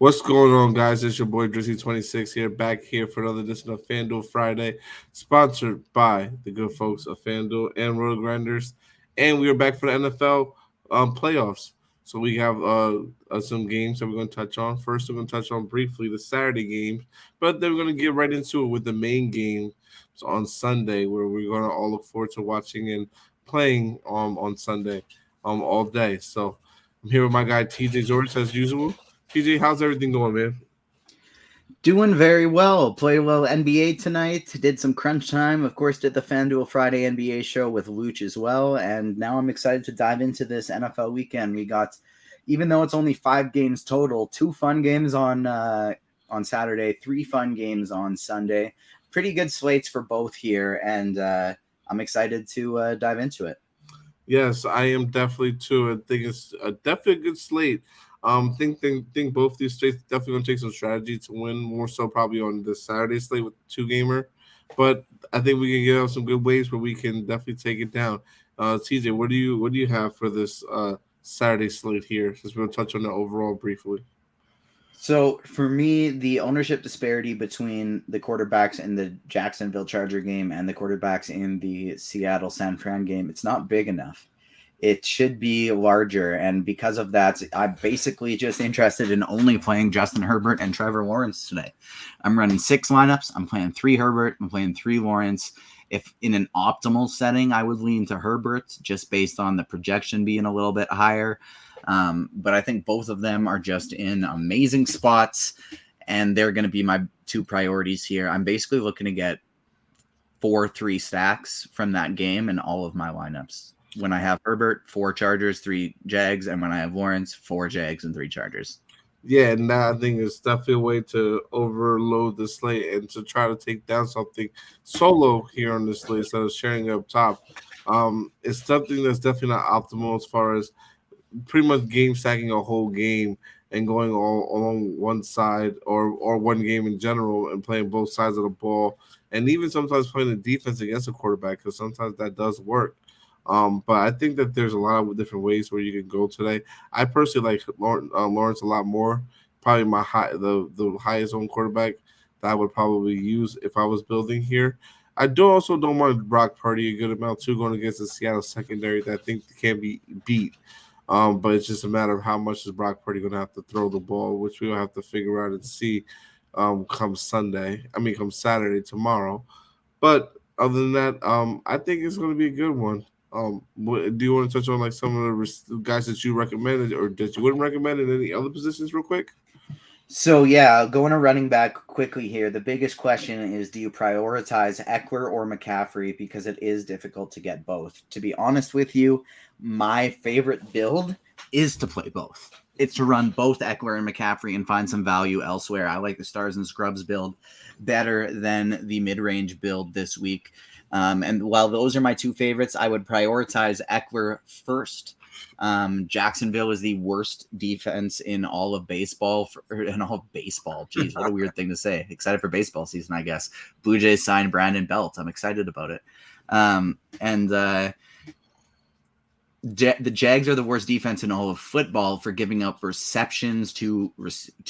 What's going on, guys? It's your boy Drizzy26 here, back here for another edition of FanDuel Friday, sponsored by the good folks of FanDuel and RotoGrinders. And we are back for the NFL playoffs. So we have some games that we're going to touch on. First, we're going to touch on briefly the Saturday games, but then we're going to get right into it with the main game on Sunday, where we're going to all look forward to watching and playing on Sunday all day. So I'm here with my guy TJ Zwarych as usual. TJ, how's everything going, man? Doing very well. Played well NBA tonight. Did some crunch time. Of course, did the FanDuel Friday NBA show with Luch as well. And now I'm excited to dive into this NFL weekend. We got, even though it's only 5 games total, 2 fun games on Saturday, 3 fun games on Sunday. Pretty good slates for both here, and I'm excited to dive into it. Yes, I am definitely too. I think it's definitely a good slate. Think both these states definitely gonna take some strategy to win. More so probably on the Saturday slate with the 2-gamer, but I think we can get out some good ways where we can definitely take it down. TJ, what do you have for this Saturday slate here? Since we'll touch on that overall briefly. So for me, the ownership disparity between the quarterbacks in the Jacksonville Charger game and the quarterbacks in the Seattle San Fran game, it's not big enough. It should be larger. And because of that, I'm basically just interested in only playing Justin Herbert and Trevor Lawrence today. I'm running 6 lineups. I'm playing 3 Herbert. I'm playing 3 Lawrence. If in an optimal setting, I would lean to Herbert just based on the projection being a little bit higher. But I think both of them are just in amazing spots, and they're going to be my 2 priorities here. I'm basically looking to get 4 3 stacks from that game in all of my lineups. When I have Herbert, 4 Chargers, 3 Jags, and when I have Lawrence, 4 Jags and 3 Chargers. Yeah, and that I think is definitely a way to overload the slate and to try to take down something solo here on the slate instead of sharing it up top. It's something that's definitely not optimal as far as pretty much game stacking a whole game and going all along one side or one game in general and playing both sides of the ball, and even sometimes playing the defense against a quarterback, because sometimes that does work. But I think that there's a lot of different ways where you can go today. I personally like Lawrence a lot more. Probably the highest owned quarterback that I would probably use if I was building here. I don't mind Brock Purdy a good amount too, going against the Seattle secondary that I think can be beat. But it's just a matter of how much is Brock Purdy going to have to throw the ball, which we'll have to figure out and see come Saturday tomorrow. But other than that, I think it's going to be a good one. Do you want to touch on like some of the guys that you recommended or that you wouldn't recommend in any other positions real quick? So, yeah, going to running back quickly here. The biggest question is, do you prioritize Eckler or McCaffrey? Because it is difficult to get both. To be honest with you, my favorite build is to play both. It's to run both Eckler and McCaffrey and find some value elsewhere. I like the Stars and Scrubs build better than the mid-range build this week. And while those are my 2 favorites, I would prioritize Eckler first. Jacksonville is the worst defense in all of baseball. Jeez, what a weird thing to say. Excited for baseball season, I guess. Blue Jays signed Brandon Belt. I'm excited about it. The Jags are the worst defense in all of football for giving up receptions to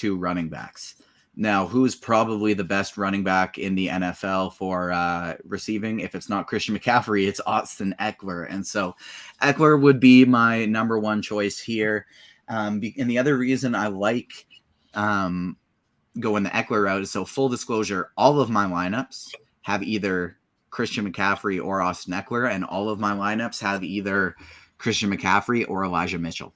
running backs. Now, who's probably the best running back in the NFL for receiving? If it's not Christian McCaffrey, it's Austin Eckler. And so Eckler would be my number 1 choice here. And the other reason I like going the Eckler route is, so full disclosure, all of my lineups have either Christian McCaffrey or Austin Eckler, and all of my lineups have either Christian McCaffrey or Elijah Mitchell.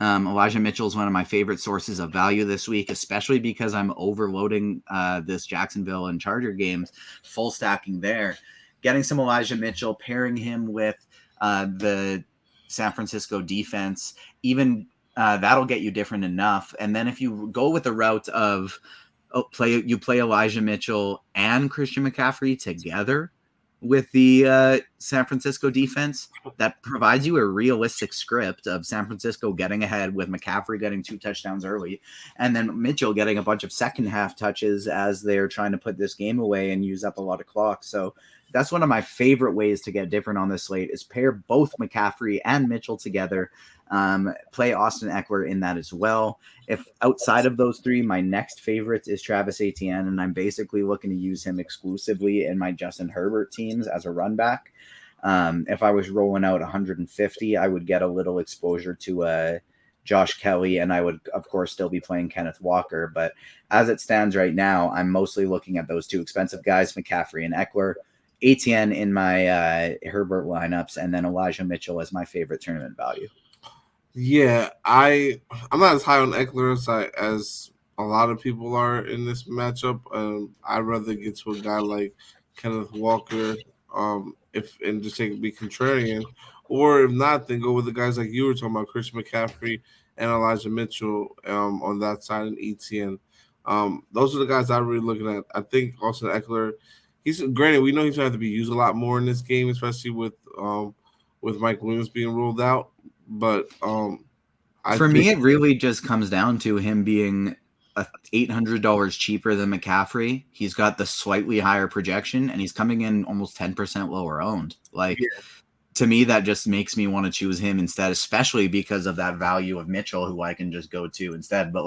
Elijah Mitchell is one of my favorite sources of value this week, especially because I'm overloading this Jacksonville and Charger games, full stacking there. Getting some Elijah Mitchell, pairing him with the San Francisco defense, even that'll get you different enough. And then if you go with the route of play Elijah Mitchell and Christian McCaffrey together with the San Francisco defense, that provides you a realistic script of San Francisco getting ahead with McCaffrey getting 2 touchdowns early, and then Mitchell getting a bunch of second half touches as they're trying to put this game away and use up a lot of clock. So that's one of my favorite ways to get different on this slate, is pair both McCaffrey and Mitchell together. Play Austin Eckler in that as well. If outside of those three, my next favorite is Travis Etienne, and I'm basically looking to use him exclusively in my Justin Herbert teams as a run back. If I was rolling out 150, I would get a little exposure to Josh Kelly, and I would, of course, still be playing Kenneth Walker. But as it stands right now, I'm mostly looking at those two expensive guys, McCaffrey and Eckler. Etienne in my Herbert lineups, and then Elijah Mitchell as my favorite tournament value. Yeah, I'm not as high on Eckler as a lot of people are in this matchup. I'd rather get to a guy like Kenneth Walker, and just be contrarian, or if not, then go with the guys like you were talking about, Christian McCaffrey and Elijah Mitchell, on that side, and ETN. Those are the guys I'm really looking at. I think also Eckler. He's granted, we know he's going to have to be used a lot more in this game, especially with Mike Williams being ruled out. But for me, it really just comes down to him being $800 cheaper than McCaffrey. He's got the slightly higher projection, and he's coming in almost 10% lower owned. To me, that just makes me want to choose him instead, especially because of that value of Mitchell, who I can just go to instead. But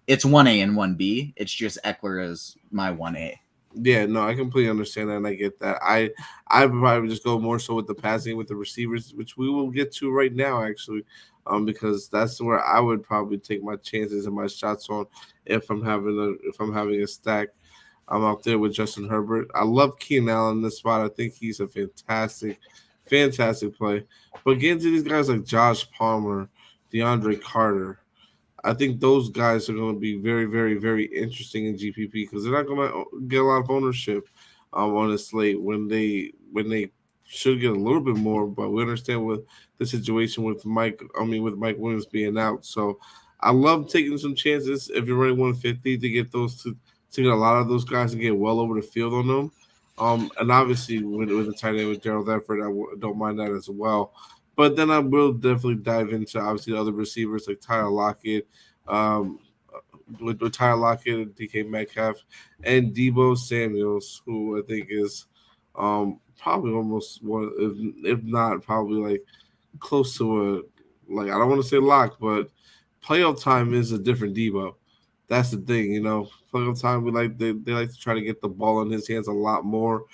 it's 1A and 1B. It's just Eckler is my 1A. Yeah, no, I completely understand that, and I get that. I would probably just go more so with the passing, with the receivers, which we will get to right now, actually, because that's where I would probably take my chances and my shots on if I'm having a stack. I'm out there with Justin Herbert. I love Keenan Allen in this spot. I think he's a fantastic play. But getting to these guys like Josh Palmer, DeAndre Carter, I think those guys are going to be very, very, very interesting in GPP because they're not going to get a lot of ownership on the slate when they should get a little bit more. But we understand with the situation with Mike Williams being out. So I love taking some chances if you're running 150 to get to get a lot of those guys and get well over the field on them. And obviously with the tight end with Gerald Everett, don't mind that as well. But then I will definitely dive into obviously the other receivers like Tyler Lockett, with Tyler Lockett and DK Metcalf, and Deebo Samuels, who I think is probably almost one, if not probably close to I don't want to say lock, but playoff time is a different Deebo. That's the thing, Playoff time, they like to try to get the ball in his hands a lot more.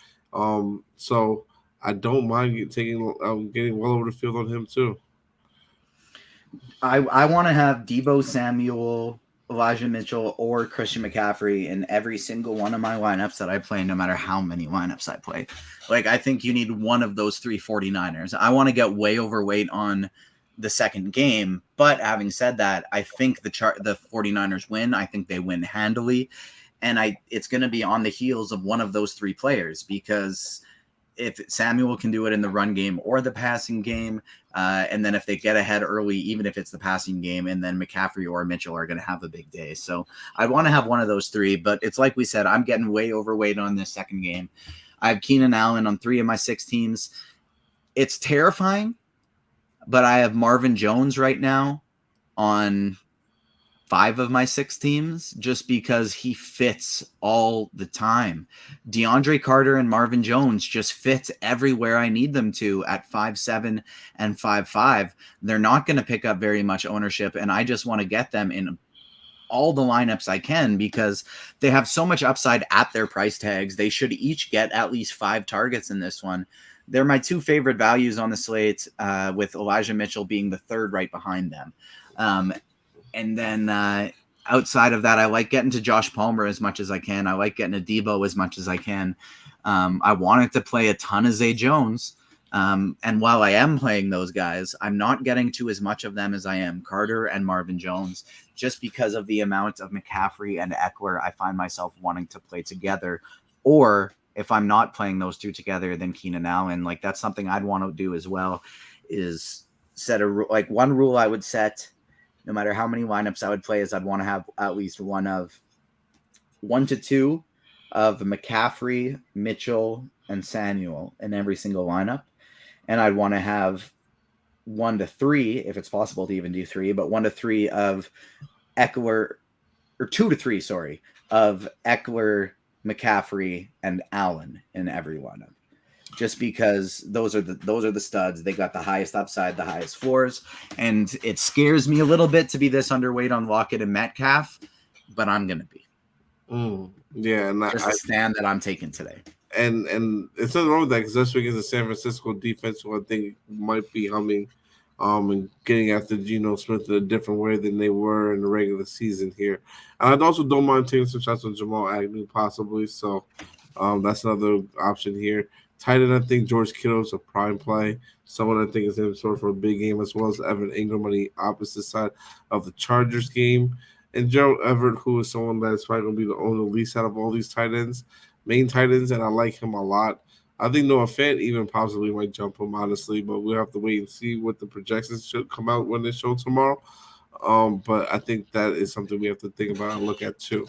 So I don't mind getting well over the field on him too. I want to have Deebo Samuel, Elijah Mitchell, or Christian McCaffrey in every single one of my lineups that I play, no matter how many lineups I play. I think you need one of those 3 49ers. I want to get way overweight on the second game, but having said that, I think the 49ers win. I think they win handily, and it's going to be on the heels of one of those 3 players, because if Samuel can do it in the run game or the passing game, and then if they get ahead early, even if it's the passing game, and then McCaffrey or Mitchell are going to have a big day. So I want to have one of those 3, but it's like we said, I'm getting way overweight on this second game. I have Keenan Allen on 3 of my 6 teams. It's terrifying, but I have Marvin Jones right now on 5 of my 6 teams just because he fits all the time. DeAndre Carter and Marvin Jones just fit everywhere I need them to at 5.7 and 5.5. They're not going to pick up very much ownership, and I just want to get them in all the lineups I can because they have so much upside at their price tags. They should each get at least 5 targets in this one. They're my 2 favorite values on the slate, with Elijah Mitchell being the 3rd right behind them. And then outside of that, I like getting to Josh Palmer as much as I can. I like getting to Deebo as much as I can. I wanted to play a ton of Zay Jones. And while I am playing those guys, I'm not getting to as much of them as I am Carter and Marvin Jones, just because of the amount of McCaffrey and Eckler I find myself wanting to play together. Or if I'm not playing those 2 together, then Keenan Allen. That's something I'd want to do as well, is set one rule I would set no matter how many lineups I would play, is I'd want to have at least 1 to 2 of McCaffrey, Mitchell, and Samuel in every single lineup. And I'd want to have 1 to 3, if it's possible to even do 3, but 1 to 3 of Eckler, or 2 to 3, sorry, of Eckler, McCaffrey, and Allen in every lineup. just because those are the studs. They got the highest upside, the highest floors, and it scares me a little bit to be this underweight on Lockett and Metcalf, but I'm gonna be. Yeah, and just a stand that I'm taking today. And it's nothing wrong with that because this week is the San Francisco defense, who I think might be humming, and getting after Geno Smith in a different way than they were in the regular season here. And I also don't mind taking some shots on Jamal Agnew possibly. So that's another option here. Tight end, I think George Kittle is a prime play. Someone I think is in store for a big game, as well as Evan Ingram on the opposite side of the Chargers game. And Gerald Everett, who is someone that's probably going to be the owner least out of all these tight ends, main tight ends, and I like him a lot. I think Noah Fant even possibly might jump him, honestly, but we'll have to wait and see what the projections should come out when they show tomorrow. But I think that is something we have to think about and look at too.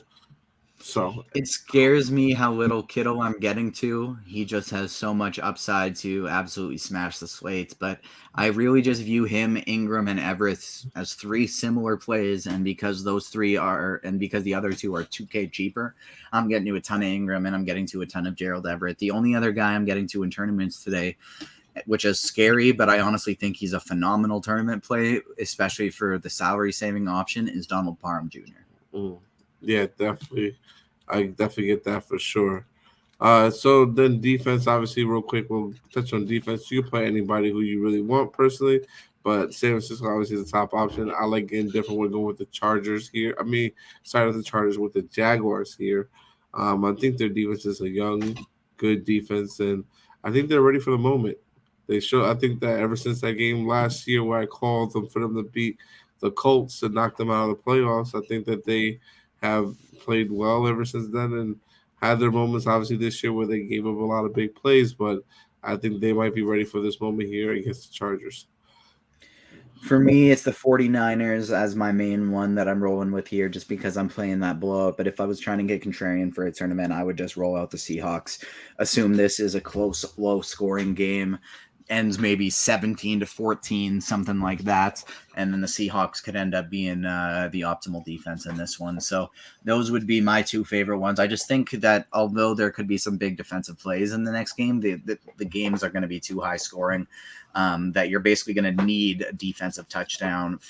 So it scares me how little Kittle I'm getting to. He just has so much upside to absolutely smash the slate. But I really just view him, Ingram, and Everett as three similar plays. And because those three are, and because the other two are 2K cheaper, I'm getting to a ton of Ingram and I'm getting to a ton of Gerald Everett. The only other guy I'm getting to in tournaments today, which is scary, but I honestly think he's a phenomenal tournament play, especially for the salary saving option, is Donald Parham Jr. Yeah, definitely. I definitely get that for sure. So then defense, obviously, real quick, we'll touch on defense. You can play anybody who you really want personally, but San Francisco obviously is the top option. I like getting different. We're going with the Chargers here. With the Chargers with the Jaguars here. I think their defense is a young, good defense, and I think they're ready for the moment. I think that ever since that game last year where I called them for them to beat the Colts and knock them out of the playoffs, I think that they have played well ever since then and had their moments, obviously, this year where they gave up a lot of big plays, but I think they might be ready for this moment here against the Chargers. For me, it's the 49ers as my main one that I'm rolling with here just because I'm playing that blowout. But if I was trying to get contrarian for a tournament, I would just roll out the Seahawks. Assume this is a close, low-scoring game. Ends maybe 17-14, something like that. And then the Seahawks could end up being the optimal defense in this one. So those would be my two favorite ones. I just think that although there could be some big defensive plays in the next game, the games are going to be too high scoring that you're basically going to need a defensive touchdown,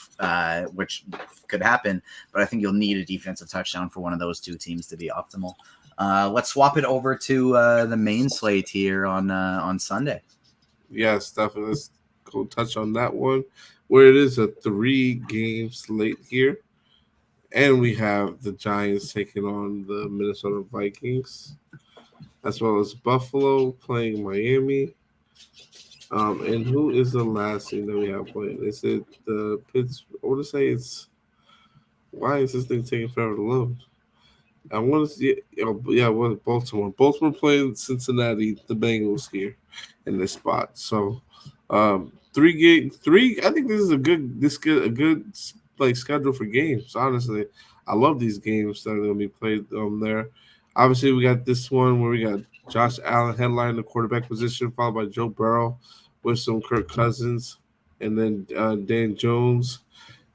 which could happen. But I think you'll need a defensive touchdown for one of those two teams to be optimal. Let's swap it over to the main slate here on Sunday. Yes, definitely. Let's go touch on that one, where it is a 3-game slate here. And we have the Giants taking on the Minnesota Vikings, as well as Buffalo playing Miami. And who is the last team that we have playing? Is it the Pittsburgh? I want to say it's. Why is this thing taking forever to load? I want to see. Baltimore. Baltimore playing Cincinnati, the Bengals here in this spot. So, 3. I think this is a good like schedule for games. Honestly, I love these games that are going to be played there. Obviously, we got this one where we got Josh Allen headlining the quarterback position, followed by Joe Burrow with some Kirk Cousins, and then Dan Jones,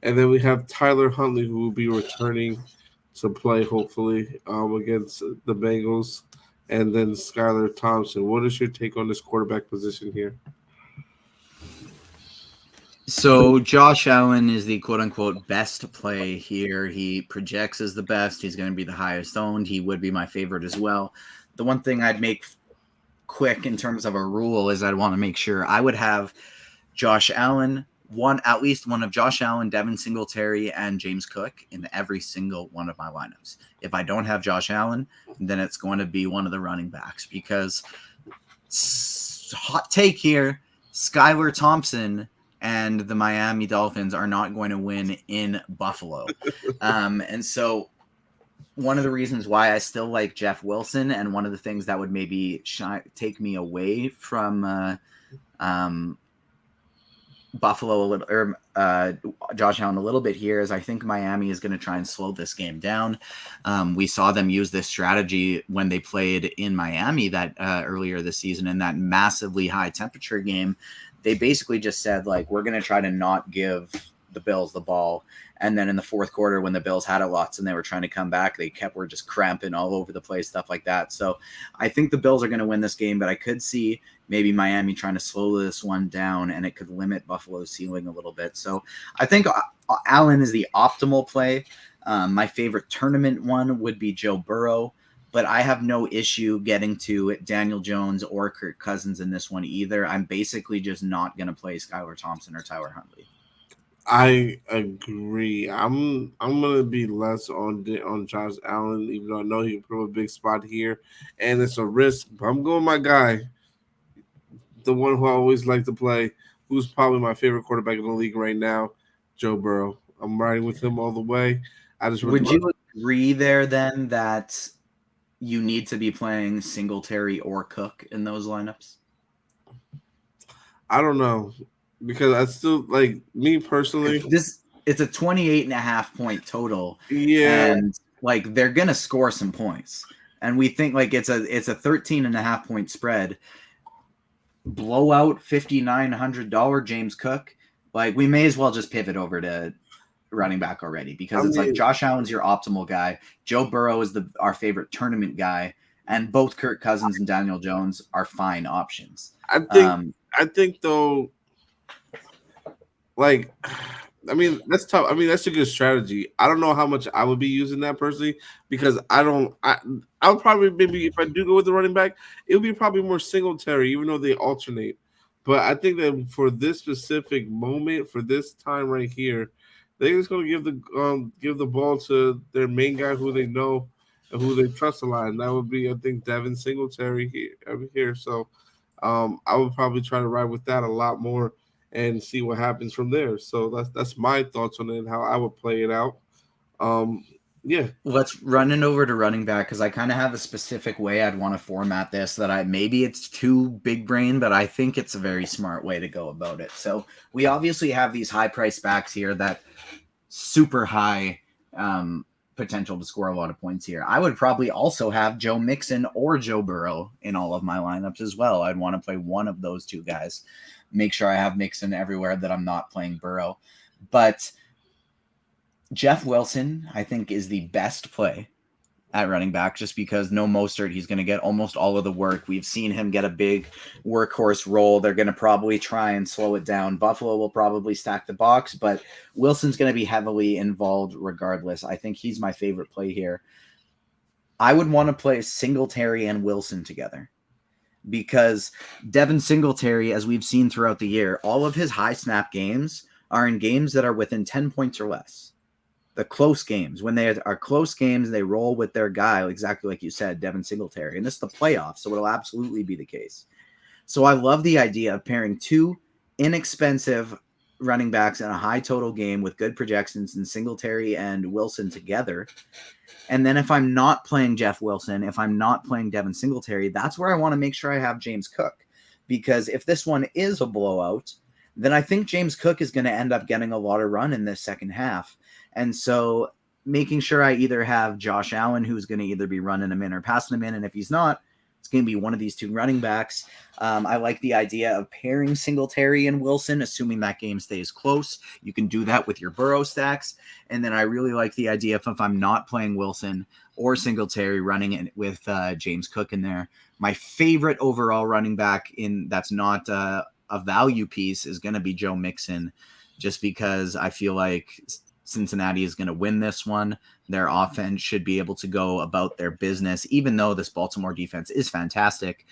and then we have Tyler Huntley, who will be returning to play hopefully against the Bengals, and then Skylar Thompson. What is your take on this quarterback position here? So Josh Allen is the quote-unquote best play here. He projects as the best. He's going to be the highest owned. He would be my favorite as well. The one thing I'd make quick in terms of a rule is I'd want to make sure I would have Josh Allen, at least one of Josh Allen, Devin Singletary, and James Cook in every single one of my lineups. If I don't have Josh Allen, then it's going to be one of the running backs because hot take here, Skylar Thompson and the Miami Dolphins are not going to win in Buffalo. And so one of the reasons why I still like Jeff Wilson, and one of the things that would maybe take me away from Buffalo a little, or Josh Allen a little bit here, is I think Miami is going to try and slow this game down. We saw them use this strategy when they played in Miami that earlier this season in that massively high temperature game. They basically just said, like, we're going to try to not give the Bills the ball. And then in the fourth quarter, when the Bills had it lots and they were trying to come back, were just cramping all over the place, stuff like that. So I think the Bills are going to win this game, but I could see maybe Miami trying to slow this one down, and it could limit Buffalo's ceiling a little bit. So I think Allen is the optimal play. My favorite tournament one would be Joe Burrow, but I have no issue getting to Daniel Jones or Kirk Cousins in this one either. I'm basically just not going to play Skylar Thompson or Tyler Huntley. I agree. I'm gonna be less on Josh Allen, even though I know he can put a big spot here, and it's a risk. But I'm going my guy, the one who I always like to play, who's probably my favorite quarterback in the league right now, Joe Burrow. I'm riding with him all the way. I just would you agree there then that you need to be playing Singletary or Cook in those lineups? I don't know, because I still like me personally. It's a 28.5 point total. Yeah. And like they're gonna score some points. And we think like it's a 13.5 point spread. Blowout $5,900 James Cook. Like we may as well just pivot over to running back already, because like Josh Allen's your optimal guy. Joe Burrow is our favorite tournament guy, and both Kirk Cousins and Daniel Jones are fine options. I think though, like, I mean, that's tough. I mean, that's a good strategy. I don't know how much I would be using that personally, because I would probably, maybe if I do go with the running back, it would be probably more Singletary, even though they alternate. But I think that for this specific moment, for this time right here, they're just going to give the ball to their main guy who they know and who they trust a lot, and that would be, I think, Devin Singletary here. So I would probably try to ride with that a lot more and see what happens from there. So that's my thoughts on it and how I would play it out. Yeah. Let's run it over to running back, because I kind of have a specific way I'd want to format this that maybe it's too big brain, but I think it's a very smart way to go about it. So we obviously have these high price backs here that super high potential to score a lot of points here. I would probably also have Joe Mixon or Joe Burrow in all of my lineups as well. I'd want to play one of those two guys. Make sure I have Mixon everywhere that I'm not playing Burrow. But Jeff Wilson, I think, is the best play at running back, just because no Mostert, he's going to get almost all of the work. We've seen him get a big workhorse role. They're going to probably try and slow it down. Buffalo will probably stack the box, but Wilson's going to be heavily involved regardless. I think he's my favorite play here. I would want to play Singletary and Wilson together, because Devin Singletary, as we've seen throughout the year, all of his high snap games are in games that are within 10 points or less. The close games, when they are close games, they roll with their guy, exactly like you said, Devin Singletary. And this is the playoffs, so it'll absolutely be the case. So I love the idea of pairing two inexpensive running backs in a high total game with good projections, and Singletary and Wilson together. And then if I'm not playing Jeff Wilson, if I'm not playing Devin Singletary, that's where I want to make sure I have James Cook. Because if this one is a blowout, then I think James Cook is going to end up getting a lot of run in this second half. And so making sure I either have Josh Allen, who's going to either be running him in or passing him in, and if he's not, it's going to be one of these two running backs. I like the idea of pairing Singletary and Wilson, assuming that game stays close. You can do that with your Burrow stacks. And then I really like the idea of, if I'm not playing Wilson or Singletary, running it with James Cook in there. My favorite overall running back that's not a value piece is going to be Joe Mixon, just because I feel like Cincinnati is going to win this one. Their offense should be able to go about their business, even though this Baltimore defense is fantastic.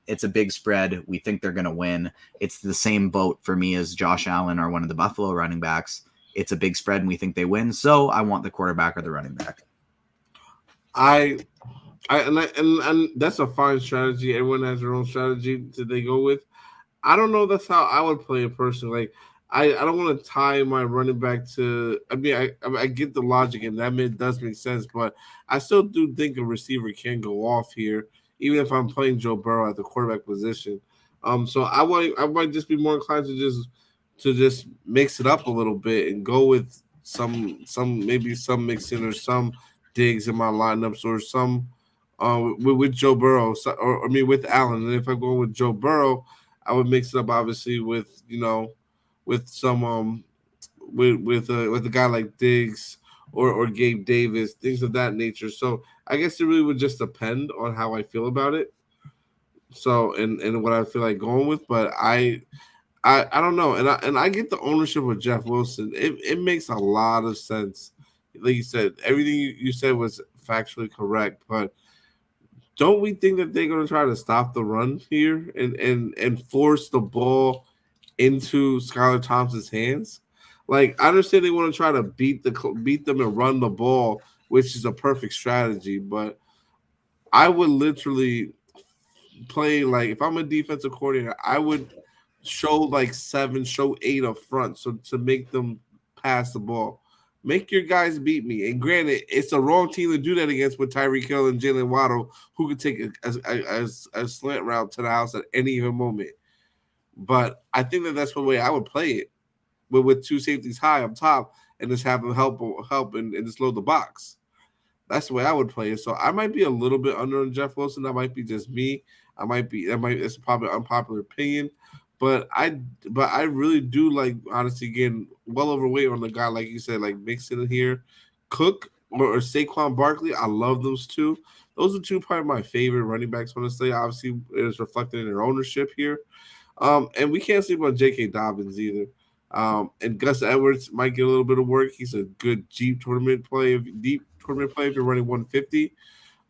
It's a big spread. We think they're going to win. It's the same boat for me as Josh Allen or one of the Buffalo running backs. It's a big spread, and we think they win. So I want the quarterback or the running back. And that's a fine strategy. Everyone has their own strategy that they go with. I don't know. That's how I would play it personally. Like, I don't want to tie my running back to. I mean, I get the logic, and that does make sense. But I still do think a receiver can go off here, even if I'm playing Joe Burrow at the quarterback position. So I might just be more inclined to just mix it up a little bit and go with some mixing or some digs in my lineups, or some with Joe Burrow, or with Allen. And if I go with Joe Burrow, I would mix it up obviously with with some with a guy like Diggs or Gabe Davis, things of that nature. So I guess it really would just depend on how I feel about it. So and what I feel like going with, but I don't know, and I get the ownership with Jeff Wilson. It makes a lot of sense. Like you said, everything you said was factually correct, but don't we think that they're going to try to stop the run here and force the ball into Skylar Thompson's hands? Like I understand they want to try to beat them and run the ball, which is a perfect strategy, but I would literally play like if I'm a defensive coordinator, I would show like 7, show 8 up front, so to make them pass the ball. Make your guys beat me. And granted, it's the wrong team to do that against with Tyreek Hill and Jalen Waddle, who could take a slant route to the house at any given moment. But I think that's the way I would play it, with 2 safeties high up top and just have them help and just load the box. That's the way I would play it. So I might be a little bit under on Jeff Wilson. That might be just me. It's probably an unpopular opinion. But I really do like, honestly, getting well overweight on the guy, like you said, like Mixon here. Cook or Saquon Barkley. I love those two. Those are two probably my favorite running backs, honestly. Obviously, it is reflected in their ownership here. And we can't sleep on J.K. Dobbins either. And Gus Edwards might get a little bit of work. He's a good deep tournament play if you're running 150.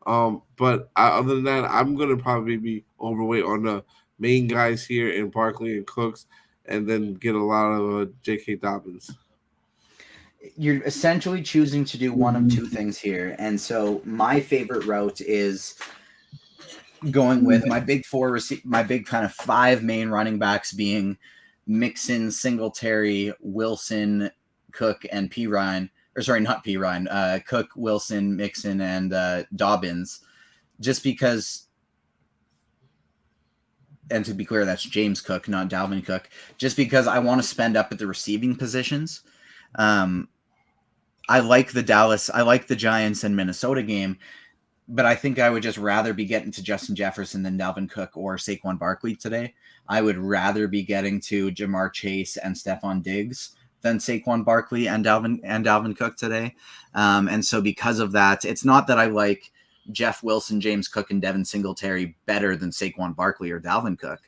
Other than that, I'm gonna probably be overweight on the main guys here in Barkley and Cooks, and then get a lot of J.K. Dobbins. You're essentially choosing to do one of two things here, and so my favorite route is going with my big my big kind of 5 main running backs being Mixon, Singletary, Wilson, Cook, and Pirine. Or sorry, not Pirine. Cook, Wilson, Mixon, and Dobbins. Just because, and to be clear, that's James Cook, not Dalvin Cook. Just because I want to spend up at the receiving positions. I like the Giants and Minnesota game, but I think I would just rather be getting to Justin Jefferson than Dalvin Cook or Saquon Barkley today. I would rather be getting to Jamar Chase and Stephon Diggs than Saquon Barkley and Dalvin Cook today. And so because of that, it's not that I like Jeff Wilson, James Cook, and Devin Singletary better than Saquon Barkley or Dalvin Cook.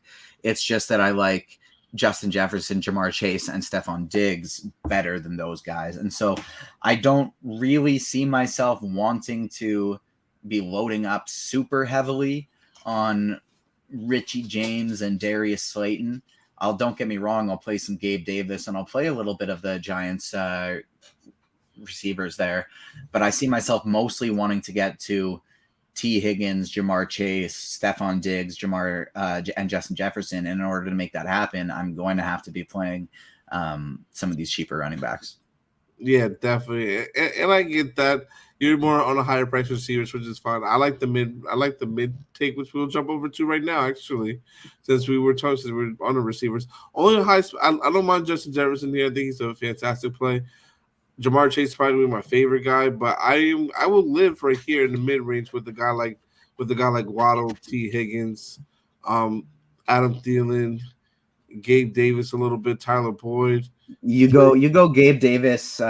It's just that I like Justin Jefferson, Jamar Chase, and Stephon Diggs better than those guys. And so I don't really see myself wanting to be loading up super heavily on Richie James and Darius Slayton. Don't get me wrong, I'll play some Gabe Davis and I'll play a little bit of the Giants receivers there, but I see myself mostly wanting to get to T. Higgins, Jamar Chase, Stephon Diggs, and Justin Jefferson. And in order to make that happen, I'm going to have to be playing some of these cheaper running backs. Yeah, definitely, and I get that. You're more on a higher price receivers, which is fine. I like the mid take, which we'll jump over to right now. Actually, since we're on the receivers, only high. I don't mind Justin Jefferson here. I think he's a fantastic play. Jamar Chase is probably my favorite guy, but I will live right here in the mid range with a guy like Waddle, T. Higgins, Adam Thielen, Gabe Davis a little bit, Tyler Boyd. You go Gabe Davis,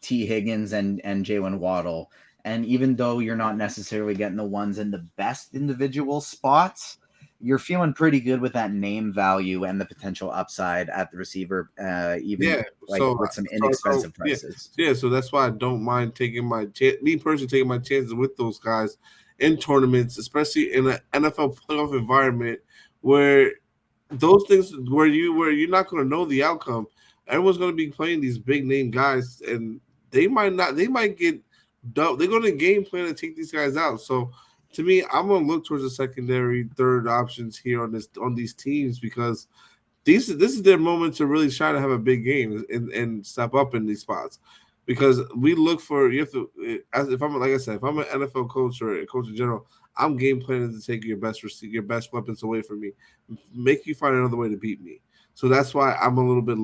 T. Higgins, and Jalen Waddle. And even though you're not necessarily getting the ones in the best individual spots, you're feeling pretty good with that name value and the potential upside at the receiver, with some inexpensive prices. Yeah, so that's why I don't mind taking taking my chances with those guys in tournaments, especially in an NFL playoff environment where those things where you're not going to know the outcome. Everyone's going to be playing these big name guys, and they might get dumb. They're going to game plan to take these guys out. So to me, I'm going to look towards the secondary, third options here on these teams, because this is their moment to really try to have a big game and step up in these spots. Because we look for, if I'm an NFL coach or a coach in general, I'm game planning to take your best weapons away from me, make you find another way to beat me. So that's why I'm a little bit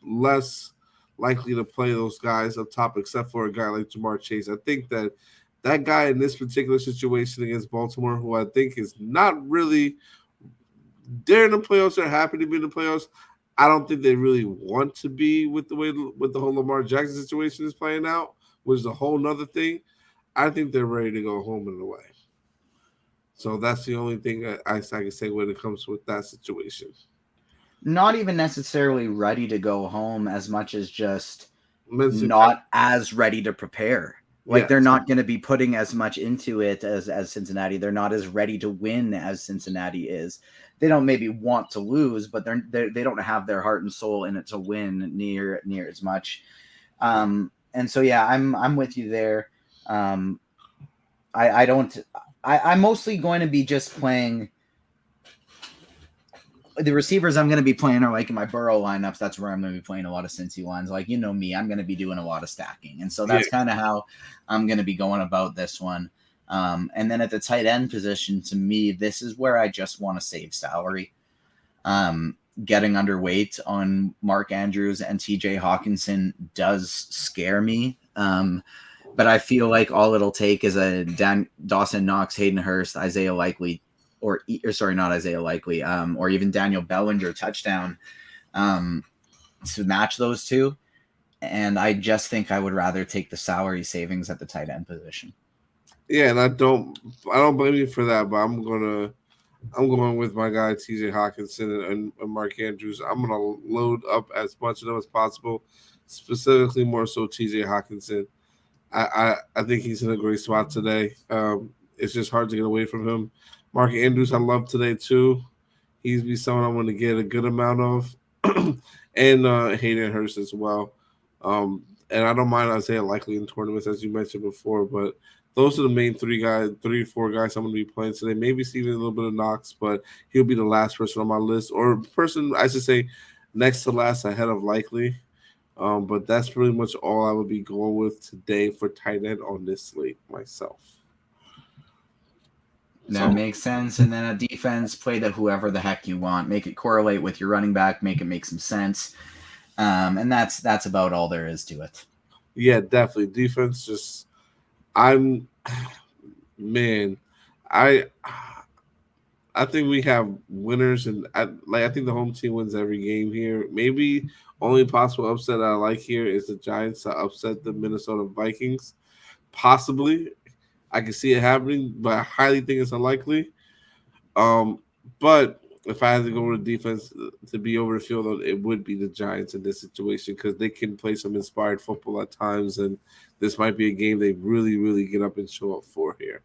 less likely to play those guys up top, except for a guy like Jamar Chase. I think that guy in this particular situation against Baltimore, who I think is not really, they're in the playoffs, they're happy to be in the playoffs. I don't think they really want to be with the whole Lamar Jackson situation is playing out, which is a whole nother thing. I think they're ready to go home and away. So that's the only thing I can say when it comes with that situation. Not even necessarily ready to go home as much as just Mentally, not as ready to prepare. Like yeah, they're not going to be putting as much into it as Cincinnati. They're not as ready to win as Cincinnati is. They don't maybe want to lose, but they don't have their heart and soul in it to win near as much. And so yeah, I'm with you there. I'm mostly going to be just playing. The receivers I'm going to be playing are like in my Burrow lineups. That's where I'm going to be playing a lot of Cincy lines. Like, me, I'm going to be doing a lot of stacking. And so that's kind of how I'm going to be going about this one. And then at the tight end position, to me, this is where I just want to save salary. Getting underweight on Mark Andrews and TJ Hawkinson does scare me. But I feel like all it'll take is a Dawson Knox, Hayden Hurst, Isaiah Likely, or not Isaiah Likely, or even Daniel Bellinger touchdown to match those two. And I just think I would rather take the salary savings at the tight end position. Yeah, and I don't blame you for that, but I'm going with my guy TJ Hawkinson and Mark Andrews. I'm gonna load up as much of them as possible, specifically more so TJ Hawkinson. I think he's in a great spot today. It's just hard to get away from him. Mark Andrews, I love today too. He's be someone I want to get a good amount of, and Hayden Hurst as well. And I don't mind Isaiah Likely in tournaments as you mentioned before, but those are the main 4 guys I'm going to be playing today. Maybe Steven a little bit of Knox, but he'll be the last person on my list, or person I should say next to last ahead of Likely. But that's pretty much all I would be going with today for tight end on this slate myself. That makes sense. And then a defense, play the whoever the heck you want. Make it correlate with your running back. Make it make some sense. And that's about all there is to it. Yeah, definitely. Defense just I think we have winners, and I think the home team wins every game here. Maybe only possible upset I like here is the Giants to upset the Minnesota Vikings. Possibly, I can see it happening, but I highly think it's unlikely. But if I had to go with defense to be over the field, it would be the Giants in this situation because they can play some inspired football at times, and this might be a game they really, really get up and show up for here.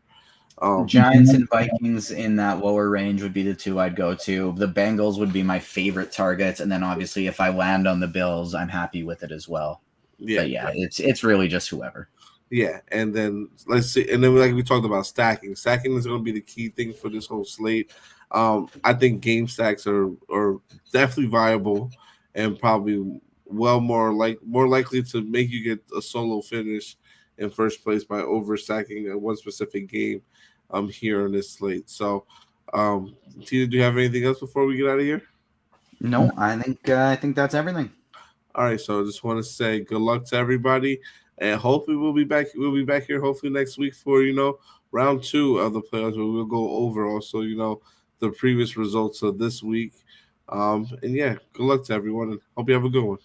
Giants and Vikings in that lower range would be the 2 I'd go to. The Bengals would be my favorite targets, and then obviously if I land on the Bills, I'm happy with it as well. Yeah, but yeah, it's really just whoever. Yeah, and then let's see, and then like we talked about stacking. Stacking is going to be the key thing for this whole slate. I think game stacks are definitely viable and probably more likely to make you get a solo finish in first place by overstacking at one specific game here on this slate. So, Tina, do you have anything else before we get out of here? No, I think that's everything. All right, so I just want to say good luck to everybody, and hopefully we'll be back. We'll be back here hopefully next week for round 2 of the playoffs, where we'll go over also the previous results of this week. And yeah, good luck to everyone, and hope you have a good one.